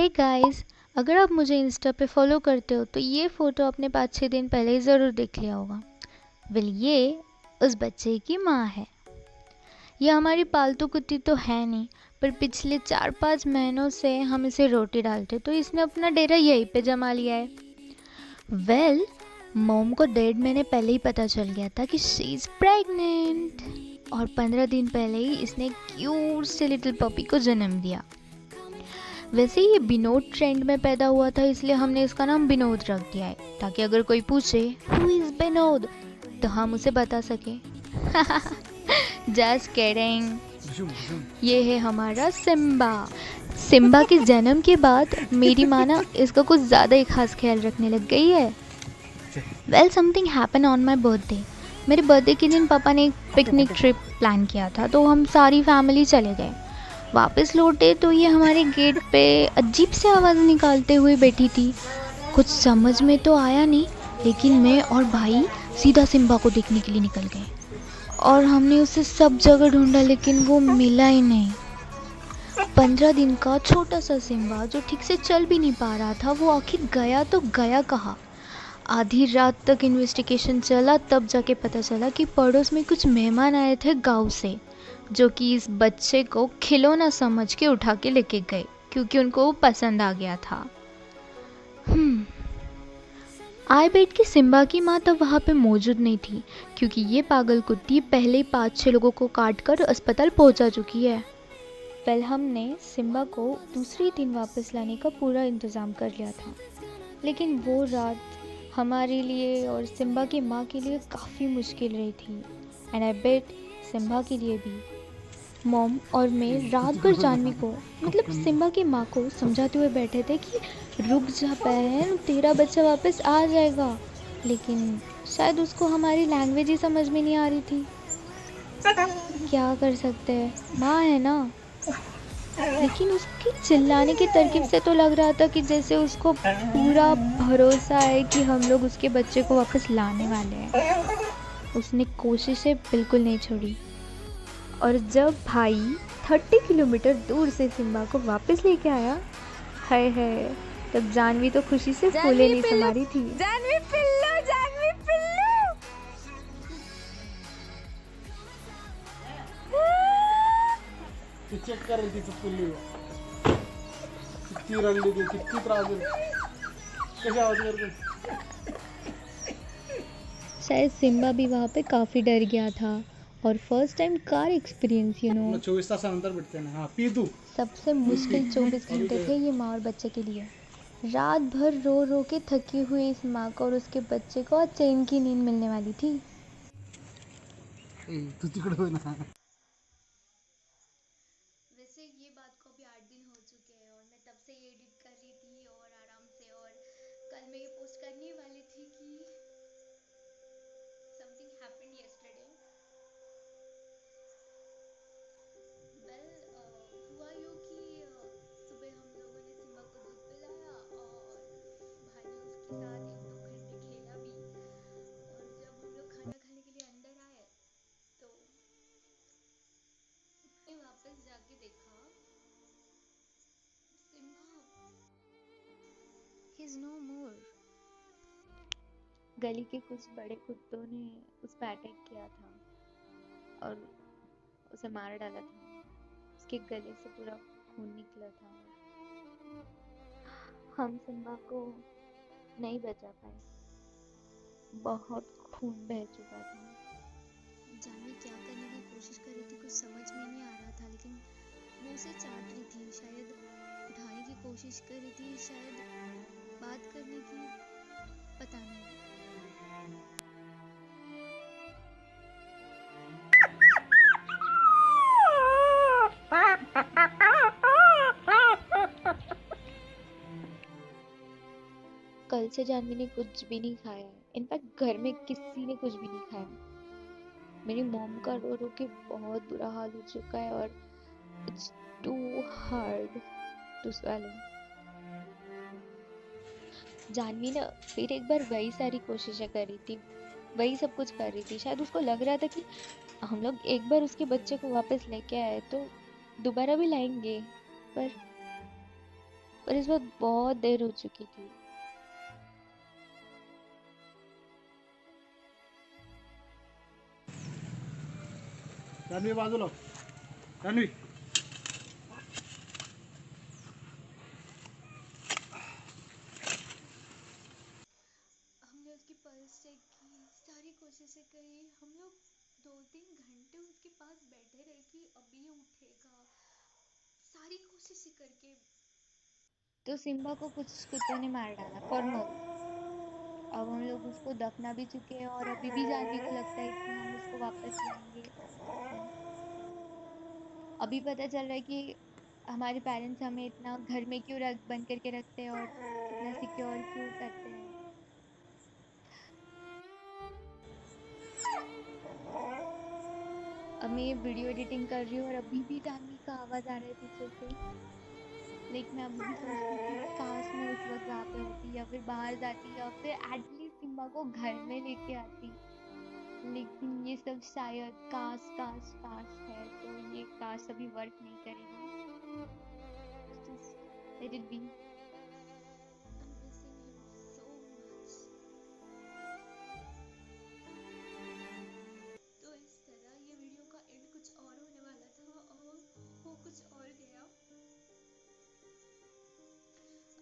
Hey guys, अगर आप मुझे इंस्टा पे फॉलो करते हो तो ये फ़ोटो आपने 5-6 दिन पहले ही ज़रूर देख लिया होगा। ये उस बच्चे की माँ है। ये हमारी पालतू कुत्ती तो है नहीं, पर पिछले 4-5 महीनों से हम इसे रोटी डालते तो इसने अपना डेरा यहीं पे जमा लिया है। मॉम को 1.5 महीने पहले ही पता चल गया था कि शी इज़ प्रेग्नेंट, और 15 दिन पहले ही इसने क्यूट से लिटिल पपी को जन्म दिया। वैसे ये विनोद ट्रेंड में पैदा हुआ था, इसलिए हमने इसका नाम विनोद रख दिया है, ताकि अगर कोई पूछे हु इज विनोद तो हम उसे बता सके। Just kidding. ये है हमारा सिम्बा। सिम्बा के जन्म के बाद मेरी माँ ना इसका कुछ ज़्यादा ही खास ख्याल रखने लग गई है। Something happen on my birthday. मेरे बर्थडे के दिन पापा ने एक पिकनिक ट्रिप प्लान किया था, तो हम सारी फैमिली चले गए। वापस लौटे तो ये हमारे गेट पे अजीब सी आवाज़ निकालते हुए बैठी थी। कुछ समझ में तो आया नहीं, लेकिन मैं और भाई सीधा सिम्बा को देखने के लिए निकल गए और हमने उसे सब जगह ढूंढा, लेकिन वो मिला ही नहीं। 15 दिन का छोटा सा सिम्बा जो ठीक से चल भी नहीं पा रहा था, वो आखिर गया तो गया कहाँ। आधी रात तक इन्वेस्टिगेशन चला, तब जाके पता चला कि पड़ोस में कुछ मेहमान आए थे गांव से, जो कि इस बच्चे को खिलौना समझ के उठा के लेके गए, क्योंकि उनको वो पसंद आ गया था। आई बेट की सिम्बा की माँ तब वहाँ पे मौजूद नहीं थी, क्योंकि ये पागल कुत्ती पहले ही 5-6 लोगों को काट कर अस्पताल पहुँचा चुकी है। हमने सिम्बा को दूसरे दिन वापस लाने का पूरा इंतज़ाम कर लिया था, लेकिन वो रात हमारे लिए और सिम्बा की माँ के लिए काफ़ी मुश्किल रही थी, एंड आई बेट सिम्बा के लिए भी। मॉम और मैं रात भर जानवी को, मतलब सिम्बा की माँ को समझाते हुए बैठे थे कि रुक जा बहन, तेरा बच्चा वापस आ जाएगा, लेकिन शायद उसको हमारी लैंग्वेज ही समझ में नहीं आ रही थी। क्या कर सकते हैं, माँ है ना। लेकिन उसकी चिल्लाने की तरकीब से तो लग रहा था कि जैसे उसको पूरा भरोसा है कि हम लोग उसके बच्चे को वापस लाने वाले हैं। उसने कोशिशें बिल्कुल नहीं छोड़ी, और जब भाई 30 किलोमीटर दूर से सिम्बा को वापस लेके आया, है तब जानवी तो खुशी से फूले नहीं समा रही थी। जानवी पिल्लू, जानवी पिल्लू। चेक कर रही थी पिल्लू कितनी रंडी थी, कितनी त्रास कैसे आवाज करके। शायद सिम्बा भी वहाँ पे काफ़ी डर गया था, और फर्स्ट टाइम कार एक्सपीरियंस 24 तासानंतर भेटते ना। हाँ पी तू। सबसे मुश्किल 24 घंटे थे ये माँ और बच्चे के लिए। रात भर रो रो के थकी हुई इस माँ को और उसके बच्चे को आज चैन की नींद मिलने वाली थी। तू तिकडे होय ना। वैसे ये बात को अभी 8 दिन हो चुके हैं, और मैं तब से ये एडिट कर रही थी और आराम से, और कल मैं ये पोस्ट करने वाली थी कि समथिंग हैपेंड येस्टरडे। हुआ यूँ कि सुबह हम लोगों ने सिम्बा को दूध पिलाया, और भाई ने उसके साथ 1-2 घंटे खेला भी, और जब हम लोग खाना खाने के लिए अंदर आए तो मैंने वापस जाके देखा, सिम्बा इज नो मोर। गली के कुछ बड़े कुत्तों ने उस पर अटैक किया था और उसे मार डाला था। उसके गले से पूरा खून निकला था। हम सिम्बा को नहीं बचा पाए, बहुत खून बह चुका था। जानवी क्या करने की कोशिश कर रही थी कुछ समझ में नहीं आ रहा था, लेकिन वो उसे चाट रही थी, शायद उठाने की कोशिश कर रही थी, शायद बात करने की, पता नहीं। कल से जानवी ने कुछ भी नहीं खाया है, इनफैक्ट घर में किसी ने कुछ भी नहीं खाया। मेरी मॉम का रो रो के बहुत बुरा हाल हो चुका है, और it's too hard to swallow. Jahnavi ने फिर एक बार वही सारी कोशिशें करी थी, वही सब कुछ कर रही थी। शायद उसको लग रहा था कि हम लोग एक बार उसके बच्चे को वापस लेके आए तो दोबारा भी लाएंगे, पर और इस वक्त बहुत देर हो चुकी थी। जान्हवी बाजूला हो. जान्हवी हमने उसकी पल्स चेक की, सारी कोशिशें करी, हम लोग 2-3 घंटे उसके पास बैठे रहे कि अभी ये उठेगा, सारी कोशिशें करके। तो सिम्बा को कुछ कुत्तों ने मार डाला फॉर नो रीजन। अब हम लोग उसको दफना भी चुके हैं और अभी भी जानवी को लगता है कि हम उसको वापस लाएंगे। अभी पता चल रहा है कि हमारे पेरेंट्स हमें इतना घर में क्यों बंद करके रखते हैं और इतना सिक्योर क्यों करते हैं। अब मैं ये वीडियो एडिटिंग कर रही हूँ और अभी भी जानवी का आवाज आ रहा है पीछे से। लेकिन मैं अभी भी सोचती हूँ कि काश मैं उस वक्त वहां पे होती या फिर बाहर जाती या फिर एटलीस्ट सिम्बा को घर में लेके आती। लेकिन ये सब शायद काश काश काश है, तो ये काश अभी वर्क नहीं करेगा। Just let it be. I'm missing him so much. तो इस तरह ये वीडियो का एंड कुछ और होने वाला था और वो कुछ और गया।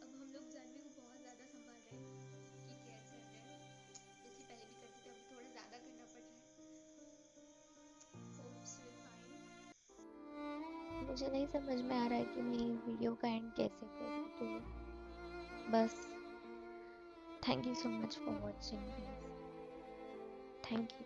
अब हम लोग जानवी को बहुत ज़्यादा संभाल रहे हैं, उसकी केयर कर रहे हैं, जैसे पहले भी करते थे, अभी थोड़ा ज़्यादा करना पड़ रहा है। Hope she will fine. मुझे नहीं समझ में आ रहा है कि मैं ये वीडियो का एंड कैसे करूँ, तो बस thank you so much for watching guys. Thank you.